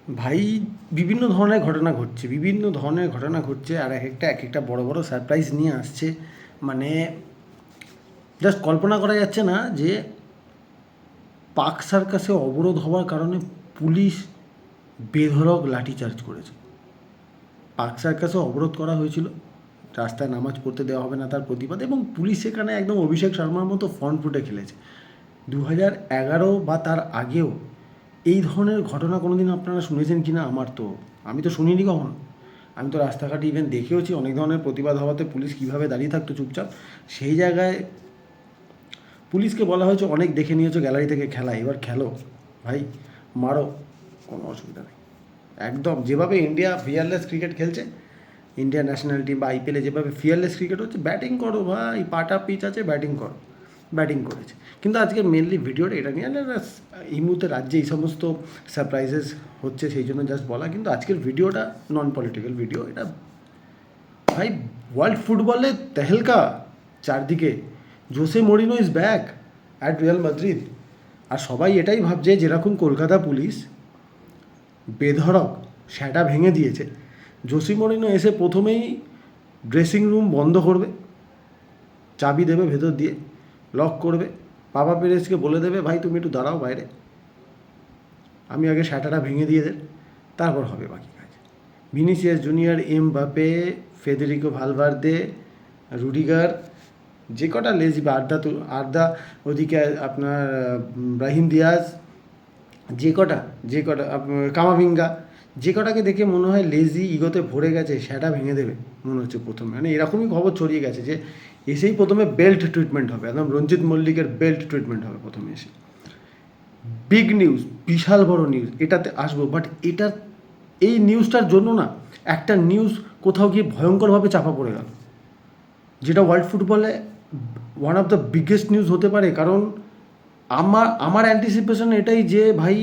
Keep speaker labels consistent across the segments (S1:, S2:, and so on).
S1: ভাই, বিভিন্ন ধরনের ঘটনা ঘটছে আর এক একটা বড় বড় সারপ্রাইজ নিয়ে আসছে। মানে জাস্ট কল্পনা করা যাচ্ছে না যে পার্ক সার্কাসে অবরোধ হওয়ার কারণে পুলিশ বেধড়ক লাঠিচার্জ করেছে। পার্ক সার্কাসে অবরোধ করা হয়েছিল, রাস্তায় নামাজ পড়তে দেওয়া হবে না তার প্রতিবাদে, এবং পুলিশ সেখানে একদম অভিষেক শর্মার মতো ফ্রন্ট ফুটে খেলেছে। 2011 বা তার আগেও এই ধরনের ঘটনা কোনো দিন আপনারা শুনেছেন কি না? আমি তো শুনিনি কখনো। আমি তো রাস্তাঘাটে ইভেন দেখেওছি অনেক ধরনের প্রতিবাদ হওয়াতে পুলিশ কীভাবে দাঁড়িয়ে থাকতো চুপচাপ। সেই জায়গায় পুলিশকে বলা হয়েছে অনেক দেখে নিয়েছো গ্যালারি থেকে খেলা, এবার খেলো ভাই, মারো, কোনো অসুবিধা নেই। একদম যেভাবে ইন্ডিয়া ফিয়ারলেস ক্রিকেট খেলছে, ইন্ডিয়া ন্যাশনাল টিম বা আইপিএলে যেভাবে ফিয়ারলেস ক্রিকেট হচ্ছে, ব্যাটিং করো ভাই, পাটা পিচ আছে, ব্যাটিং করো। ব্যাটিং করেছে। কিন্তু আজকে মেনলি ভিডিওটা এটা নিয়ে এই মুহূর্তে রাজ্যে এই সমস্ত সারপ্রাইজেস হচ্ছে, সেই জন্য জাস্ট বলা। কিন্তু আজকের ভিডিওটা নন পলিটিক্যাল ভিডিও। এটা ভাই ওয়ার্ল্ড ফুটবলে তেহেলকা চারদিকে। Jose Mourinho is back at Real Madrid. আর সবাই এটাই ভাবছে, যেরকম কলকাতা পুলিশ বেধড়ক সেটা ভেঙে দিয়েছে, জোসি মরিনো এসে প্রথমেই ড্রেসিং রুম বন্ধ করবে, চাবি দেবে ভেতর দিয়ে, লক করবে, পাপা পেরেজকে বলে দেবে, ভাই তুমি একটু দাঁড়াও বাইরে, আমি আগে শ্যাটাটা ভেঙে দিয়ে দেন, তারপর হবে বাকি কাজ। Vinicius junior, Mbappe, Federico Valverde, Rudiger, যে কটা লেজি বা আর্দা, ওদিকে আপনার ব্রাহিম দিয়াজ, যে কটা কামাভিঙ্গা, যে কটাকে দেখে মনে হয় লেজি ইগোতে ভরে গেছে, সেটা ভেঙে দেবে মনে হচ্ছে প্রথমে। মানে এরকমই খবর ছড়িয়ে গেছে যে এসেই প্রথমে বেল্ট ট্রিটমেন্ট হবে, একদম রঞ্জিত মল্লিকের বেল্ট ট্রিটমেন্ট হবে প্রথমে এসে। বিগ নিউজ, বিশাল বড় নিউজ, এটাতে আসবো। বাট এই নিউজটার জন্য না একটা নিউজ কোথাও গিয়ে ভয়ঙ্করভাবে চাপা পড়ে গেল, যেটা ওয়ার্ল্ড ফুটবলে one of the biggest news হতে পারে। কারণ আমার অ্যান্টিসিপেশন এটাই যে ভাই,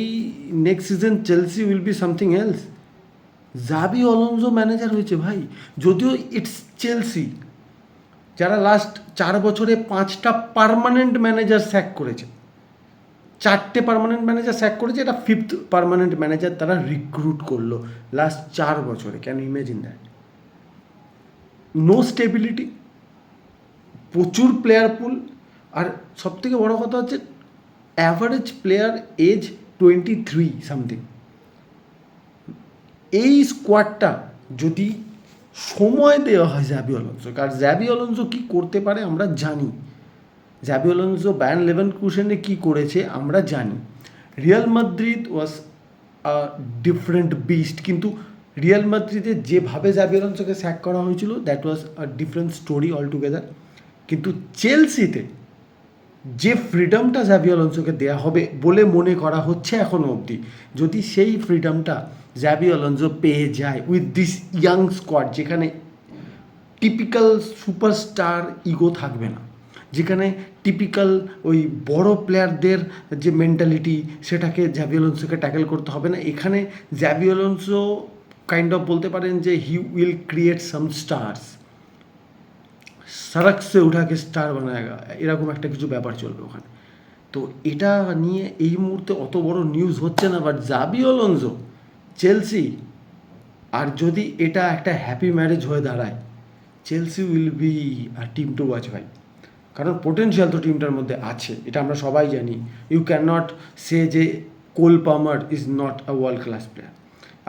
S1: next season Chelsea will be something else. জাবি অলonso ম্যানেজার হয়েছে ভাই। যদিও ইটস চেলসি, যারা লাস্ট 4 বছরে 5টা পার্মানেন্ট ম্যানেজার স্যাক করেছে, 4টে পার্মানেন্ট ম্যানেজার স্যাক করেছে, এটা 5th পার্মানেন্ট ম্যানেজার তারা রিক্রুট করলো লাস্ট 4 বছরে। Can imagine that? No stability, প্রচুর প্লেয়ার পুল, আর সবথেকে বড় কথা হচ্ছে অ্যাভারেজ প্লেয়ার এজ 23 সামথিং। এই স্কোয়াডটা যদি সময় দেওয়া হয় জাবি অলonso, আর জাবি অলonso কী করতে পারে আমরা জানি, জাবি অলonso ব্যান লেভারকুসেনে কী করেছে আমরা জানি। Real Madrid was a different beast, কিন্তু রিয়াল মাদ্রিদে যেভাবে জাবি অলonsoকে স্যাক করা হয়েছিল, that was a different story all together. কিন্তু চেলসিতে যে ফ্রিডমটা জাবি অলonsoকে দেওয়া হবে বলে মনে করা হচ্ছে এখনও অবধি, যদি সেই ফ্রিডমটা জাবি অলonso পেয়ে যায় উইথ দিস ইয়াং স্কোয়াড, যেখানে টিপিক্যাল সুপারস্টার ইগো থাকবে না, যেখানে টিপিক্যাল ওই বড় প্লেয়ারদের যে মেন্টালিটি, সেটাকে জাবি অলonsoকে ট্যাকেল করতে হবে না। এখানে জাবি অলonso কাইন্ড অফ বলতে পারেন যে he will create some stars, সড়ক সে উঠাকে স্টার বানায়গা, এরকম একটা কিছু ব্যাপার চলবে ওখানে। তো এটা নিয়ে এই মুহূর্তে অত বড় নিউজ হচ্ছে না, বাট জাবি অলonso চেলসি, আর যদি এটা একটা হ্যাপি ম্যারেজ হয়ে দাঁড়ায়, Chelsea will be a team to watch ভাই। কারণ পোটেনশিয়াল তো টিমটার মধ্যে আছে, এটা আমরা সবাই জানি। ইউ ক্যান নট সে যে Cole Palmer is not a world class player.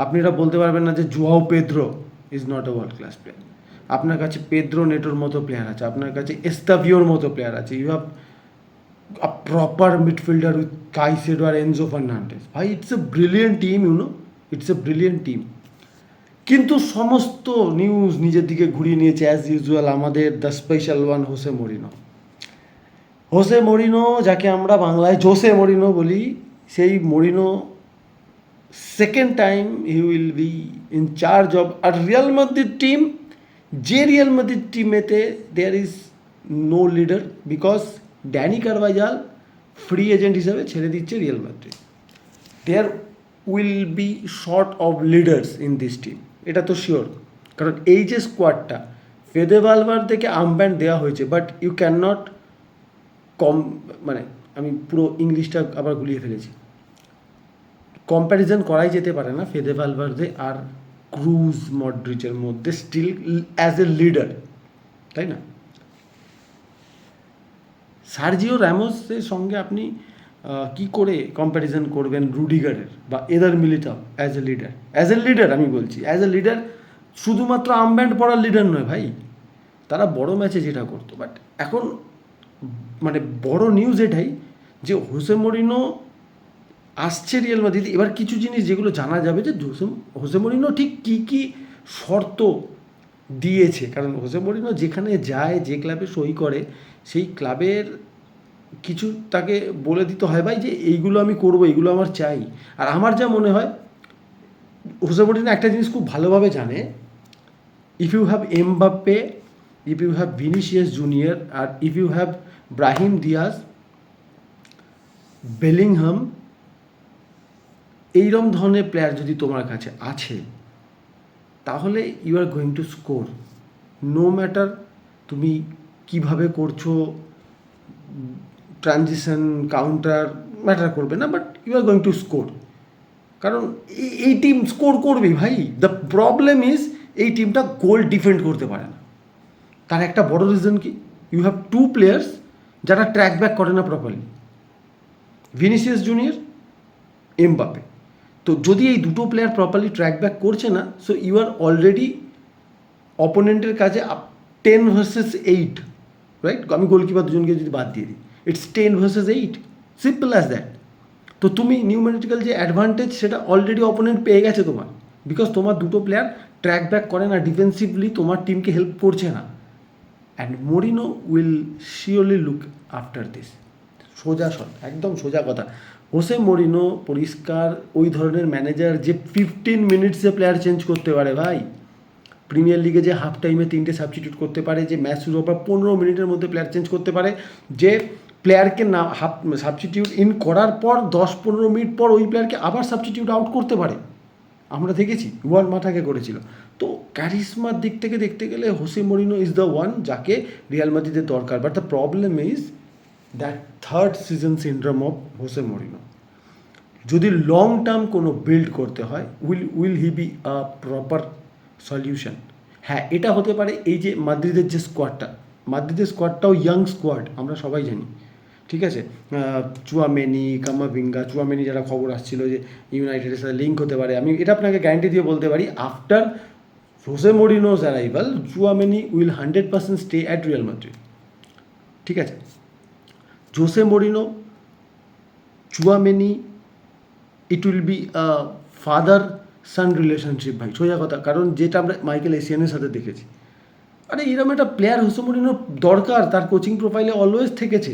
S1: আপনি এটা বলতে পারবেন না যে Joao Pedro is not a world class player. আপনার কাছে পেদ্রো নেটোর মতো প্লেয়ার আছে, আপনার কাছে এস্তাভিওর মতো প্লেয়ার আছে, you have a proper midfielder with Caicedo আর এনজো ফার্নান্ডেজ। ভাই, it's a brilliant team, it's a brilliant team. কিন্তু সমস্ত নিউজ নিজের দিকে ঘুরিয়ে নিয়েছে অ্যাজ ইউজুয়াল আমাদের the special one Jose Mourinho, যাকে আমরা বাংলায় জোসে মরিনো বলি। সেই Mourinho second time he will be in charge of আর রিয়াল মাদ্রিদ টিম, যে রিয়াল মাদ্রিদ টিমেতে there is no leader, because Dani Carvajal free agent হিসেবে ছেড়ে দিচ্ছে Real Madrid. There will be short of leaders in this team, এটা তো sure. কারণ এই যে স্কোয়াডটা, ফেদে ভালভার্দেকে থেকে আর্মব্যান্ড দেওয়া হয়েছে, বাট ইউ ক্যান নট মানে আমি পুরো ইংলিশটা আবার গুলিয়ে ফেলেছি। কম্প্যারিজন করাই যেতে পারে না ফেদে ভ্যালভার্দে আর ক্রুজ মডরিচের মধ্যে স্টিল অ্যাজ এ লিডার, তাই না? সার্জিও র্যামোসের সঙ্গে আপনি কি করে কম্প্যারিজন করবেন রুডিগারের বা either Militao as a leader আমি বলছি অ্যাজ এ লিডার, শুধুমাত্র আর্মব্যান্ড পড়ার লিডার নয় ভাই, তারা বড় ম্যাচে যেটা করতো। বাট এখন মানে বড় নিউজ এটাই যে হোসে মরিনো আসছে রিয়াল মাদ্রিদ। এবার কিছু জিনিস যেগুলো জানা যাবে যে হোসে মরিনো ঠিক কী কী শর্ত দিয়েছে, কারণ হোসে মরিনো যেখানে যায়, যে ক্লাবে সই করে, সেই ক্লাবের কিছু তাকে বলে দিতে হয় ভাই যে এইগুলো আমি করবো, এইগুলো আমার চাই। আর আমার যা মনে হয় হোসে মরিনো একটা জিনিস খুব ভালোভাবে জানে, if you have Mbappe, if you have Vinicius junior, আর if you have Brahim Diaz, Bellingham, এইরকম ধরনের প্লেয়ার যদি তোমার কাছে আছে, তাহলে you are going to score. No matter তুমি কিভাবে করছো, ট্রানজিশন, কাউন্টার ম্যাটার করবে না, but you are going to score. কারণ এই টিম স্কোর করবেই ভাই। দ্য প্রবলেম ইজ এই টিমটা গোল ডিফেন্ড করতে পারে না। তার একটা বড় রিজন কি, ইউ হ্যাভ টু প্লেয়ার্স যারা ট্র্যাক ব্যাক করে না প্রপারলি, ভিনিসিয়াস জুনিয়র, এমবাপ্পে। তো যদি এই দুটো প্লেয়ার প্রপারলি ট্র্যাক ব্যাক করছে না, সো ইউ আর অলরেডি অপোনেন্টের কাছে 10 ভার্সেস 8, রাইট? আমি গোলকিপার দুজনকে যদি বাদ দিয়ে দিই, it's 10 versus 8, simple as that. তো তুমি নিউমেরিক্যাল যে অ্যাডভান্টেজ সেটা অলরেডি অপোনেন্ট পেয়ে গেছে তোমার, বিকজ তোমার দুটো প্লেয়ার ট্র্যাক ব্যাক করে না, ডিফেন্সিভলি তোমার টিমকে হেল্প করছে না। And Moreno will surely look after this. সোজা একদম সোজা কথা। হোসে মরিনো পরিষ্কার ওই ধরনের ম্যানেজার যে 15 মিনিটসে প্লেয়ার চেঞ্জ করতে পারে ভাই। প্রিমিয়ার লিগে যে হাফ টাইমে 3টে সাবস্টিটিউট করতে পারে, যে ম্যাচ শুরু হওয়ার 15 মিনিটের মধ্যে প্লেয়ার চেঞ্জ করতে পারে, যে প্লেয়ারকে না হাফ সাবস্টিটিউট ইন করার পর 10-15 মিনিট পর ওই প্লেয়ারকে আবার সাবস্টিটিউট আউট করতে পারে, আমরা দেখেছি। ওয়ান মাথাকে করেছিল। তো ক্যারিসমার দিক থেকে দেখতে গেলে Jose Moreno is the one যাকে রিয়াল মাদ্রিদের দরকার। But the problem is that third season syndrome of Jose Moreno. যদি লং টার্ম কোনো বিল্ড করতে হয়, will he be a proper solution? হ্যাঁ, এটা হতে পারে এই যে মাদ্রিদের যে মাদ্রিদের স্কোয়াডটাও ইয়াং স্কোয়াড, আমরা সবাই জানি, ঠিক আছে? চুয়ামেনি, কামাভিঙ্গা, চুয়ামেনি যারা খবর আসছিল যে ইউনাইটেডের সাথে লিঙ্ক হতে পারে, আমি এটা আপনাকে গ্যারান্টি দিয়ে বলতে পারি, after Jose Mourinho's arrival Tchouameni will 100% stay at Real Madrid, ঠিক আছে? Jose Mourinho, Tchouameni, it will be a father son relationship ভাই, সোজা কথা। কারণ যেটা আমরা মাইকেল এসিয়ানের সাথে দেখেছি, আরে এরকম একটা প্লেয়ার হোসে মরিনোর দরকার, তার কোচিং প্রোফাইলে অলওয়েজ থেকেছে,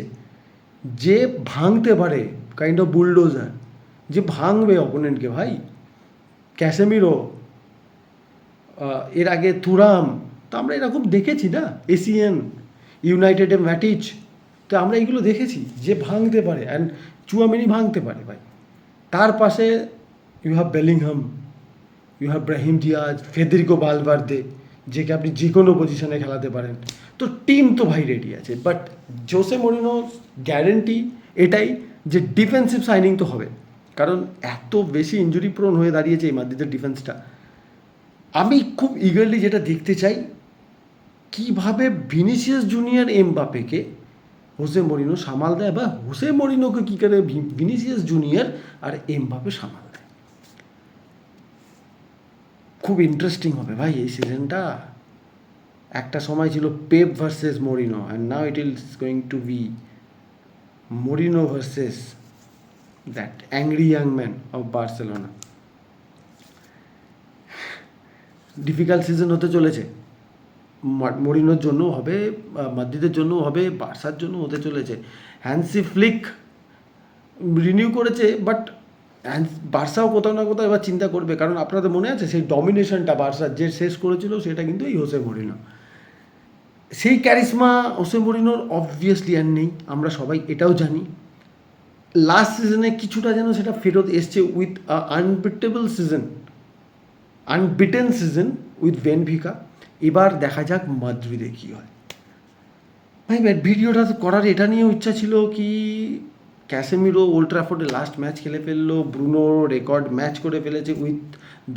S1: যে ভাঙতে পারে, কাইন্ড অফ বুলডোজার, যে ভাঙবে অপোনেন্টকে ভাই। ক্যাসেমিরো, এর আগে তুরাম, তো আমরা এরকম দেখেছি না, এসিয়ান, ইউনাইটেডে ম্যাটিচ, তো আমরা এইগুলো দেখেছি যে ভাঙতে পারে। অ্যান্ড চুয়ামেনি ভাঙতে পারে ভাই। তার পাশে you have Bellingham, you have Brahim Diaz, Federico Valverde, যেকে আপনি যে কোনো পজিশনে খেলাতে পারেন। তো টিম তো ভাই রেডি আছে। বাট জোসে মরিনো গ্যারেন্টি এটাই যে ডিফেন্সিভ সাইনিং তো হবে, কারণ এত বেশি ইনজুরি প্রোন হয়ে দাঁড়িয়েছে এই মাদ্রিদের ডিফেন্সটা। আমি খুব ইগারলি যেটা দেখতে চাই, কীভাবে ভিনিসিয়াস জুনিয়র এমবাপ্পেকে হোসে মরিনো সামাল দেয়, বা হোসে মরিনোকে কী করে ভিনিসিয়াস জুনিয়র আর এমবাপ্পে সামাল দেয়। খুব ইন্টারেস্টিং হবে ভাই এই সিজনটা। একটা সময় ছিল Pep versus Mourinho, and now it is going to be Mourinho versus that angry young man of Barcelona. Difficult season হতে চলেছে, মরিনোর জন্য হবে, মাদ্রিদের জন্য হবে, বার্সার জন্য হতে চলেছে। হ্যান্সি ফ্লিক রিনিউ করেছে, বাট বার্সাও কোথাও না কোথাও এবার চিন্তা করবে, কারণ আপনাদের মনে আছে সেই ডমিনেশনটা বার্সার যে শেষ করেছিল, সেটা কিন্তু এই হোসে মরিনো। সেই ক্যারিসমা হোসে মরিনোর অবভিয়াসলি আর নেই, আমরা সবাই এটাও জানি। লাস্ট সিজনে কিছুটা যেন সেটা ফেরত এসছে with unbeaten season with Benfica. এবার দেখা যাক মাদ্রিদে কী হয়। ভাই ভিডিওটা করার এটা নিয়েও ইচ্ছা ছিল কি ক্যাসেমিরো ওল্ড ট্রাফোর্ডে লাস্ট ম্যাচ খেলে ফেললো, ব্রুনো রেকর্ড ম্যাচ করে ফেলেছে with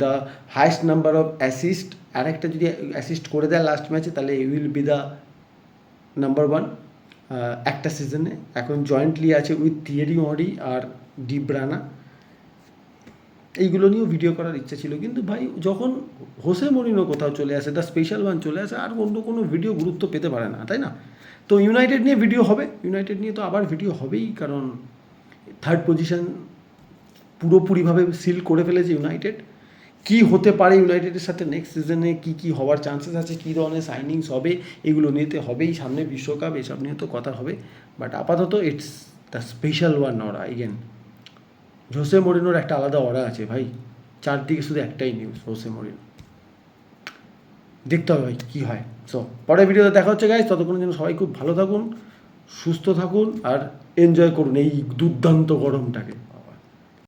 S1: the highest number of assist. আরেকটা যদি অ্যাসিস্ট করে দেয় লাস্ট ম্যাচে তাহলে will be the number one একটা সিজনে। এখন জয়েন্টলি আছে with Thierry Ori R D ব্রানা। এইগুলো নিয়েও ভিডিও করার ইচ্ছা ছিল, কিন্তু ভাই যখন হোসে মরিনো কোথাও চলে আসে, দ্য স্পেশাল ওয়ান চলে আসে, আর অন্য কোনো ভিডিও গুরুত্ব পেতে পারে না, তাই না? তো ইউনাইটেড নিয়ে ভিডিও হবে, ইউনাইটেড নিয়ে তো আবার ভিডিও হবেই, কারণ থার্ড পজিশন পুরোপুরিভাবে সিল করে ফেলেছে ইউনাইটেড। কী হতে পারে ইউনাইটেডের সাথে নেক্সট সিজনে, কী হওয়ার চান্সেস আছে, কী ধরনের সাইনিংস হবে, এগুলো নিয়েতে হবেই। সামনে বিশ্বকাপ, এসব নিয়ে তো কথা হবে। বাট আপাতত it's the special one aura. Again Jose মরিনোর একটা আলাদা অরা আছে ভাই, চারদিকে শুধু একটাই নিউজ হোসে মরিনো। দেখতে হবে ভাই কী হয়। সো পরের ভিডিওতে দেখা হচ্ছে গাইজ, ততক্ষণের জন্য সবাই খুব ভালো থাকুন, সুস্থ থাকুন আর এনজয় করুন এই দুর্দান্ত গরমটাকে।